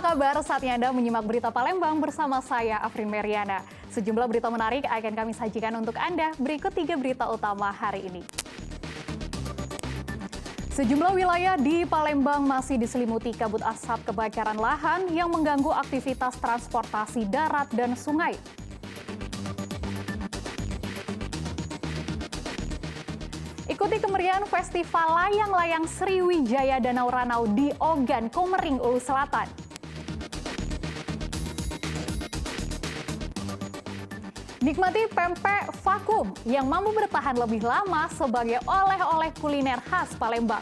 kabar? Saatnya Anda menyimak berita Palembang bersama saya, Afrin Meriana. Sejumlah berita menarik akan kami sajikan untuk Anda. Berikut 3 berita utama hari ini. Sejumlah wilayah di Palembang masih diselimuti kabut asap kebakaran lahan yang mengganggu aktivitas transportasi darat dan sungai. Ikuti kemeriahan Festival Layang-Layang Sriwijaya Danau Ranau di Ogan, Komering, Ulu Selatan. Nikmati pempek vakum yang mampu bertahan lebih lama sebagai oleh-oleh kuliner khas Palembang.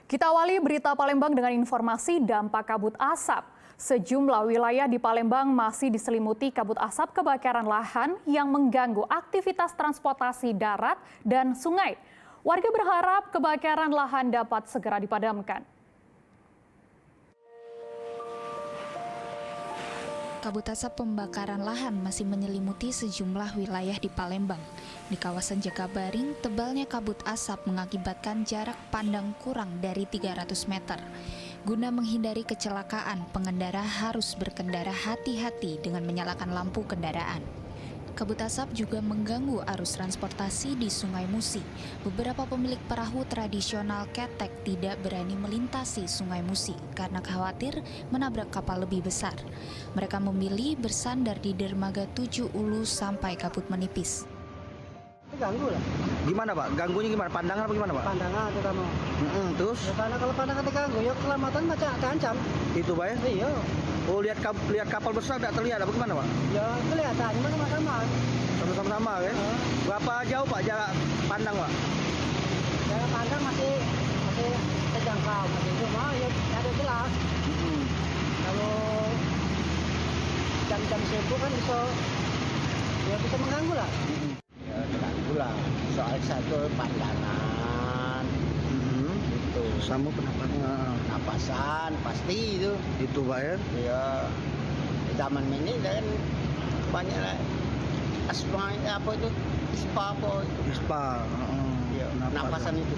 Kita awali berita Palembang dengan informasi dampak kabut asap. Sejumlah wilayah di Palembang masih diselimuti kabut asap kebakaran lahan yang mengganggu aktivitas transportasi darat dan sungai. Warga berharap kebakaran lahan dapat segera dipadamkan. Kabut asap pembakaran lahan masih menyelimuti sejumlah wilayah di Palembang. Di kawasan Jakabaring, tebalnya kabut asap mengakibatkan jarak pandang kurang dari 300 meter. Guna menghindari kecelakaan, pengendara harus berkendara hati-hati dengan menyalakan lampu kendaraan. Kabut asap juga mengganggu arus transportasi di Sungai Musi. Beberapa pemilik perahu tradisional ketek tidak berani melintasi Sungai Musi karena khawatir menabrak kapal lebih besar. Mereka memilih bersandar di dermaga 7 Ulu sampai kabut menipis. Ganggu lah. Gimana Pak? Ganggunya gimana? Pandangan apa gimana Pak? Pandangan terutama. Terus? Ya, karena kalau pandangan terganggu, ya keselamatan macam terancam. Itu Pak ya? Iya. Oh lihat kapal besar tidak terlihat apa gimana Pak? Ya kelihatan, cuma sama-sama. Sama-sama kan? Berapa jauh Pak jarak pandang Pak? Jarak pandang masih terjangkau, masih cuma ya ada jelas. Kalau jam-jam sibuk kan bisa mengganggu lah. Ya terganggu lah, soal satu pandangan itu Sama napasan pasti itu Pak ya? ya zaman ini kan banyak lah asma apa itu ispa ya, napasan itu.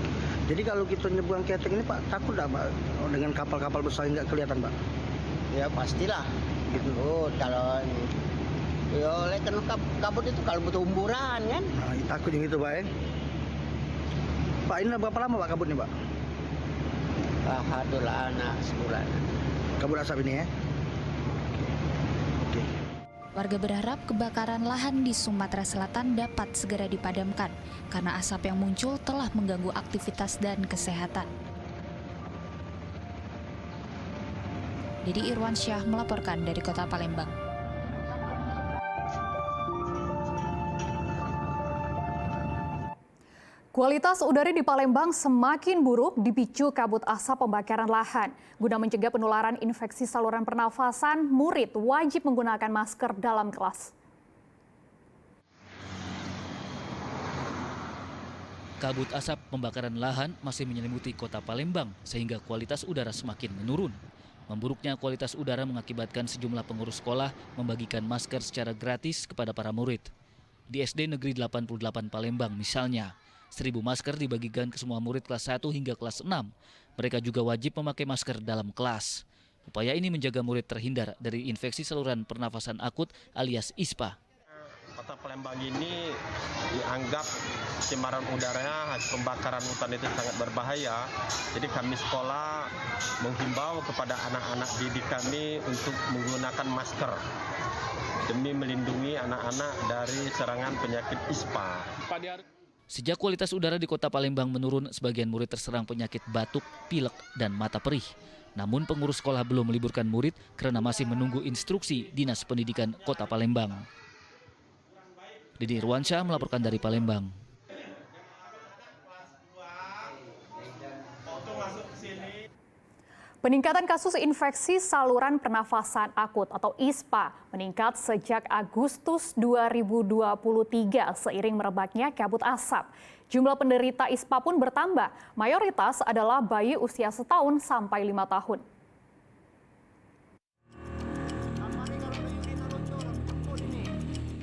Jadi kalau kita nyebrang ketek ini Pak takut nggak Pak dengan kapal-kapal besar yang nggak kelihatan Pak? Ya pastilah Gitu. kalau ya oleh karena kabut itu kalau butuh umburan kan. Nah, takut yang itu Pak ya? Pak ini berapa lama Pak kabutnya Pak? Alhamdulillah anak sebulan. Kabut asap ini ya? Oke. Warga berharap kebakaran lahan di Sumatera Selatan dapat segera dipadamkan karena asap yang muncul telah mengganggu aktivitas dan kesehatan. Didi Irwansyah melaporkan dari Kota Palembang. Kualitas udara di Palembang semakin buruk dipicu kabut asap pembakaran lahan. Guna mencegah penularan infeksi saluran pernafasan, murid wajib menggunakan masker dalam kelas. Kabut asap pembakaran lahan masih menyelimuti kota Palembang sehingga kualitas udara semakin menurun. Memburuknya kualitas udara mengakibatkan sejumlah pengurus sekolah membagikan masker secara gratis kepada para murid. Di SD Negeri 88 Palembang misalnya, 1.000 masker dibagikan ke semua murid kelas 1 hingga kelas 6. Mereka juga wajib memakai masker dalam kelas. Upaya ini menjaga murid terhindar dari infeksi saluran pernafasan akut alias ISPA. Kota Palembang ini dianggap pencemaran udaranya hasil pembakaran hutan itu sangat berbahaya. Jadi kami sekolah menghimbau kepada anak-anak didik kami untuk menggunakan masker demi melindungi anak-anak dari serangan penyakit ISPA. Sejak kualitas udara di kota Palembang menurun, sebagian murid terserang penyakit batuk, pilek, dan mata perih. Namun pengurus sekolah belum meliburkan murid karena masih menunggu instruksi Dinas Pendidikan Kota Palembang. Didi Irwansyah melaporkan dari Palembang. Peningkatan kasus infeksi saluran pernafasan akut atau ISPA meningkat sejak Agustus 2023 seiring merebaknya kabut asap. Jumlah penderita ISPA pun bertambah, mayoritas adalah bayi usia 1 tahun sampai 5 tahun.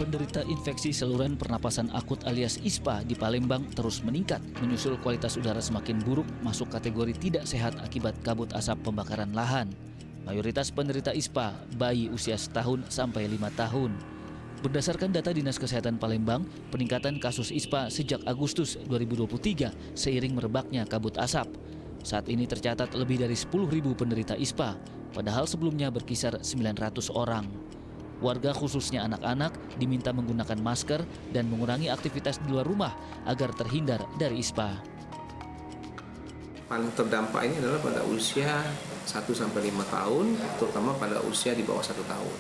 penderita infeksi saluran pernapasan akut alias ISPA di Palembang terus meningkat, menyusul kualitas udara semakin buruk masuk kategori tidak sehat akibat kabut asap pembakaran lahan. Mayoritas penderita ISPA bayi usia setahun sampai 5 tahun. Berdasarkan data Dinas Kesehatan Palembang, peningkatan kasus ISPA sejak Agustus 2023 seiring merebaknya kabut asap. Saat ini tercatat lebih dari 10.000 penderita ISPA, padahal sebelumnya berkisar 900 orang. Warga khususnya anak-anak diminta menggunakan masker dan mengurangi aktivitas di luar rumah agar terhindar dari ISPA. Paling terdampak ini adalah pada usia 1-5 tahun, terutama pada usia di bawah 1 tahun.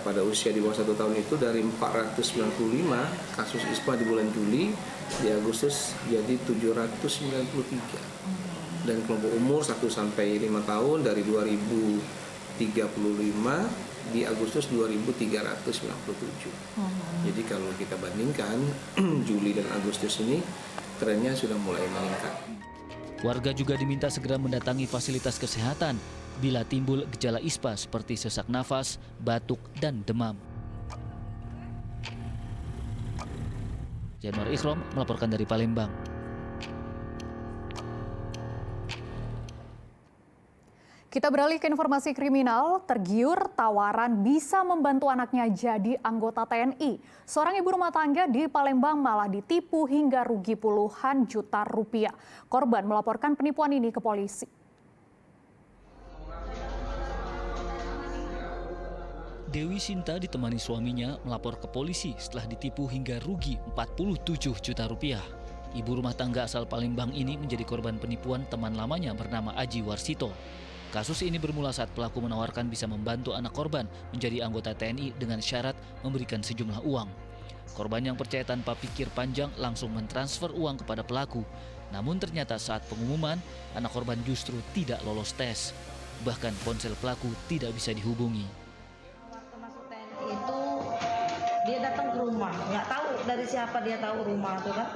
Pada usia di bawah 1 tahun itu dari 495 kasus ISPA di bulan Juli, di Agustus jadi 793. Dan kelompok umur 1-5 tahun dari 2035 di Agustus 2397. Jadi kalau kita bandingkan Juli dan Agustus ini trennya sudah mulai meningkat. Warga juga diminta segera mendatangi fasilitas kesehatan bila timbul gejala ISPA seperti sesak nafas, batuk, dan demam. Januar Ikhrom melaporkan dari Palembang. Kita beralih ke informasi kriminal. Tergiur tawaran bisa membantu anaknya jadi anggota TNI. Seorang ibu rumah tangga di Palembang malah ditipu hingga rugi puluhan juta rupiah. Korban melaporkan penipuan ini ke polisi. Dewi Sinta ditemani suaminya melapor ke polisi setelah ditipu hingga rugi 47 juta rupiah. Ibu rumah tangga asal Palembang ini menjadi korban penipuan teman lamanya bernama Aji Warsito. Kasus ini bermula saat pelaku menawarkan bisa membantu anak korban menjadi anggota TNI dengan syarat memberikan sejumlah uang. Korban yang percaya tanpa pikir panjang langsung mentransfer uang kepada pelaku. Namun ternyata saat pengumuman, anak korban justru tidak lolos tes. Bahkan ponsel pelaku tidak bisa dihubungi. Waktu masuk TNI itu dia datang ke rumah, nggak tahu dari siapa dia tahu rumah itu kan.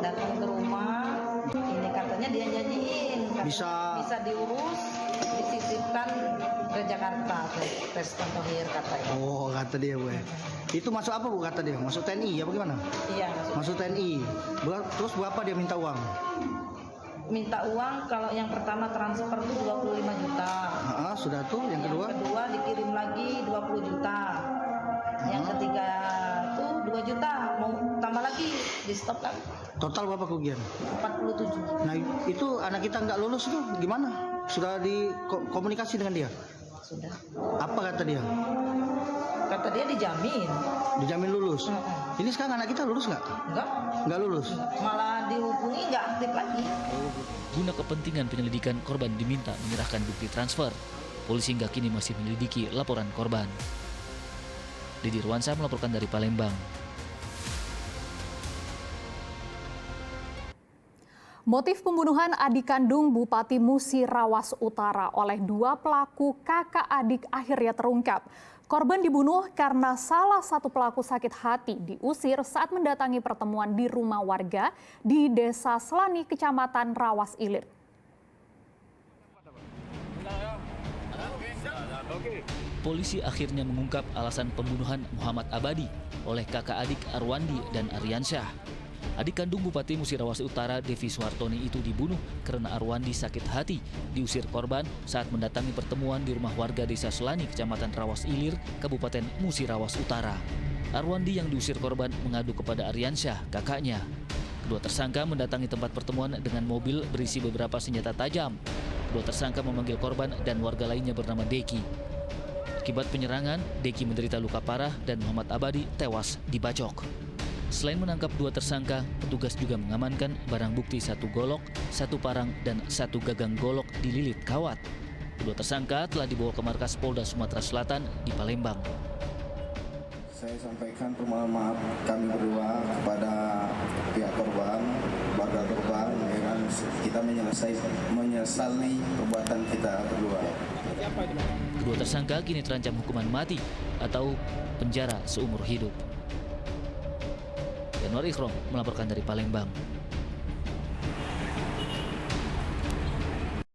Datang ke rumah, ini katanya dia janjiin bisa diurus, dititipkan ke Jakarta, tes Tohir katanya. Oh, kata dia, Bu. Itu masuk apa, Bu, kata dia? Masuk TNI ya bagaimana? Iya, Masuk TNI. Terus berapa dia minta uang? Minta uang kalau yang pertama transfer tuh 25 juta. Sudah tuh, yang kedua? Yang kedua dikirim lagi 20 juta. Yang ketiga tuh 2 juta, mau tambah lagi, di stop kan. Total berapa kerugian? 47. Nah, itu anak kita nggak lulus tuh gimana? Sudah dikomunikasi dengan dia? Sudah. Apa kata dia? Kata dia dijamin. Dijamin lulus. Ini sekarang anak kita lulus nggak? Enggak. Nggak lulus. Malah dihubungi nggak aktif lagi. Guna kepentingan penyelidikan, korban diminta menyerahkan bukti transfer. Polisi hingga kini masih menyelidiki laporan korban. Didi Ruansa melaporkan dari Palembang. Motif pembunuhan adik kandung Bupati Musi Rawas Utara oleh dua pelaku kakak adik akhirnya terungkap. Korban dibunuh karena salah satu pelaku sakit hati diusir saat mendatangi pertemuan di rumah warga di Desa Selani, Kecamatan Rawas Ilir. Polisi akhirnya mengungkap alasan pembunuhan Muhammad Abadi oleh kakak adik Arwandi dan Aryansyah. Adik kandung Bupati Musi Rawas Utara, Devi Suhartoni itu dibunuh karena Arwandi sakit hati diusir korban saat mendatangi pertemuan di rumah warga Desa Selani, Kecamatan Rawas Ilir, Kabupaten Musi Rawas Utara. Arwandi yang diusir korban mengadu kepada Aryansyah, kakaknya. Kedua tersangka mendatangi tempat pertemuan dengan mobil berisi beberapa senjata tajam. Kedua tersangka memanggil korban dan warga lainnya bernama Deki. Akibat penyerangan, Deki menderita luka parah dan Muhammad Abadi tewas dibacok. Selain menangkap dua tersangka, petugas juga mengamankan barang bukti 1 golok, 1 parang, dan 1 gagang golok di lilit kawat. Kedua tersangka telah dibawa ke markas Polda Sumatera Selatan di Palembang. Saya sampaikan permohonan maaf kami berdua kepada pihak korban, keluarga korban, dengan kita menyesali perbuatan kita berdua. Kedua tersangka kini terancam hukuman mati atau penjara seumur hidup. Januar Ikhrom melaporkan dari Palembang.